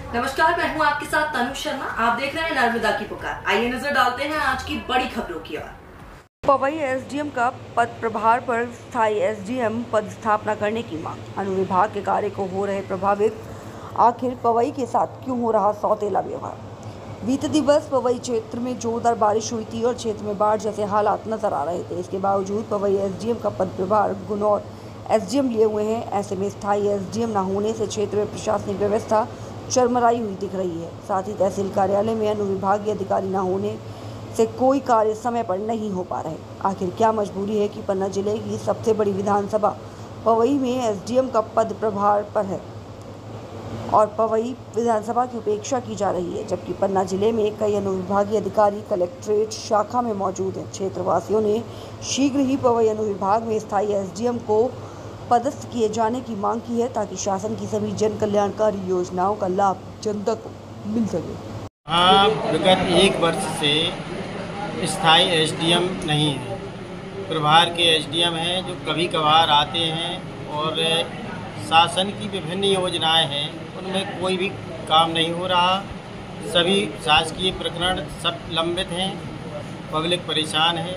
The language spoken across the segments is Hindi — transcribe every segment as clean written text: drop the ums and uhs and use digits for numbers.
नमस्कार, मैं हूं आपके साथ तनु शर्मा। आप देख रहे हैं नर्मदा की पुकार। आइए नजर डालते हैं आज की बड़ी खबरों की ओर। पवई एसडीएम का पद प्रभार पर स्थायी एसडीएम पद स्थापना करने की मांग। अनुविभाग के कार्य को हो रहे प्रभावित। आखिर पवई के साथ क्यों हो रहा सौतेला व्यवहार। बीते दिवस पवई क्षेत्र में जोरदार बारिश हुई थी और क्षेत्र में बाढ़ जैसे हालात नजर आ रहे थे। इसके बावजूद पवई एसडीएम का पद प्रभार गुनौर एसडीएम लिए हुए हैं। ऐसे में स्थायी एसडीएम न होने से क्षेत्र में प्रशासनिक व्यवस्था चरमराई हुई दिख रही है। साथ ही तहसील कार्यालय में अनुविभागीय अधिकारी न होने से कोई कार्य समय पर नहीं हो पा रहे। आखिर क्या मजबूरी है कि पन्ना जिले की सबसे बड़ी विधानसभा पवई में एसडीएम का पद प्रभार पर है और पवई विधानसभा की उपेक्षा की जा रही है, जबकि पन्ना जिले में कई अनुविभागीय अधिकारी कलेक्ट्रेट शाखा में मौजूद हैं। क्षेत्रवासियों ने शीघ्र ही पवई अनुविभाग में स्थायी एसडीएम को पदस्थ किए जाने की मांग की है, ताकि शासन की सभी जन कल्याणकारी योजनाओं का लाभ जनता को मिल सके। हाँ, विगत 1 वर्ष से स्थायी एसडीएम नहीं है। प्रभार के एसडीएम हैं जो कभी कभार आते हैं और शासन की विभिन्न योजनाएं हैं उनमें कोई भी काम नहीं हो रहा। सभी शासकीय प्रकरण सब लंबित हैं, पब्लिक परेशान है।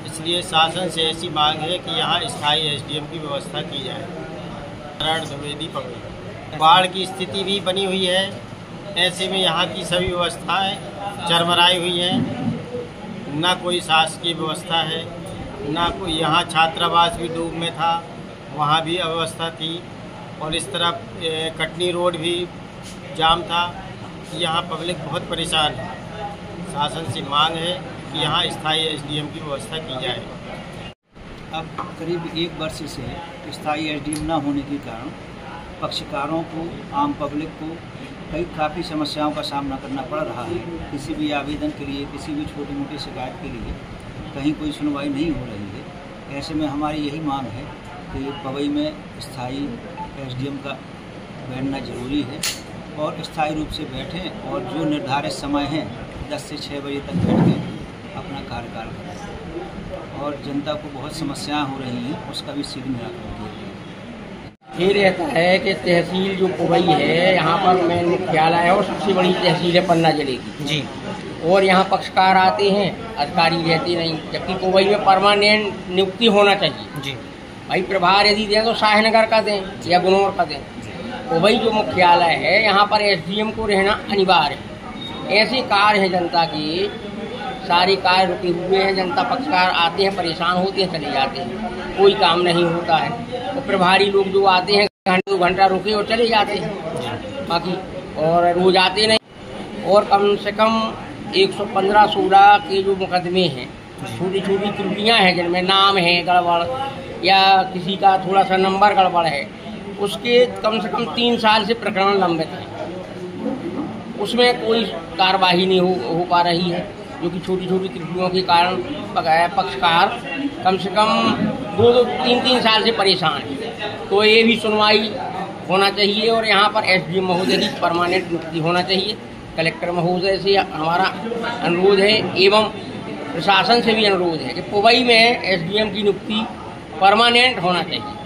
इसलिए शासन से ऐसी मांग है कि यहाँ स्थायी एसडीएम की व्यवस्था की जाए। द्विवेदी पवई बाढ़ की स्थिति भी बनी हुई है। ऐसे में यहाँ की सभी व्यवस्थाएं चरमराई हुई हैं। ना कोई शासकीय व्यवस्था है, ना कोई। यहाँ छात्रावास भी डूब में था, वहाँ भी अव्यवस्था थी। और इस तरफ कटनी रोड भी जाम था। यहाँ पब्लिक बहुत परेशान है। शासन से मांग है कि यहाँ स्थायी एसडीएम की व्यवस्था की जाए। अब करीब 1 वर्ष से स्थायी एसडीएम न होने के कारण पक्षकारों को, आम पब्लिक को काफ़ी समस्याओं का सामना करना पड़ रहा है। किसी भी आवेदन के लिए, किसी भी छोटी मोटी शिकायत के लिए कहीं कोई सुनवाई नहीं हो रही है। ऐसे में हमारी यही मांग है कि पवई में स्थायी एसडीएम का बैठना जरूरी है और स्थायी रूप से बैठें और जो निर्धारित समय है 10 से 6 बजे तक बैठ के अपना कार्यकाल करें। और जनता को बहुत समस्याएं हो रही हैं, उसका भी शीघ्र निराकरण किया जाए। ये रहता है कि तहसील जो पवई है, यहाँ पर मेन मुख्यालय है और सबसे बड़ी तहसील है पन्ना जिले की जी। और यहाँ पक्षकार आते हैं, अधिकारी रहते नहीं, जबकि पवई में परमानेंट नियुक्ति होना चाहिए जी। भाई प्रभार यदि दें तो शाहनगर का दें या गुनौर का दें। पवई जो मुख्यालय है यहाँ पर एसडीएम को रहना अनिवार्य है। ऐसे कार्य हैं जनता के, सारे कार्य रुके हुए हैं। जनता पक्षकार आते हैं, परेशान होते हैं, चले जाते हैं, कोई काम नहीं होता है। तो प्रभारी लोग जो आते हैं घंटे 2 घंटा रुके और चले जाते हैं बाकी, और रोज आते नहीं। और कम से कम 115-16 के जो मुकदमे हैं, छोटी छोटी त्रुटियाँ हैं जिनमें नाम है गड़बड़ या किसी का थोड़ा सा नंबर गड़बड़ है, उसके कम से कम 3 साल से प्रकरण लंबित हैं। उसमें कोई कार्रवाई नहीं हो पा रही है, जो कि छोटी छोटी त्रुटियों के कारण पक्षकार कम से कम 2-3 साल से परेशान है। तो ये भी सुनवाई होना चाहिए और यहाँ पर एसडीएम महोदय की परमानेंट नियुक्ति होना चाहिए। कलेक्टर महोदय से हमारा अनुरोध है एवं प्रशासन से भी अनुरोध है कि पवई में एसडीएम की नियुक्ति परमानेंट होना चाहिए।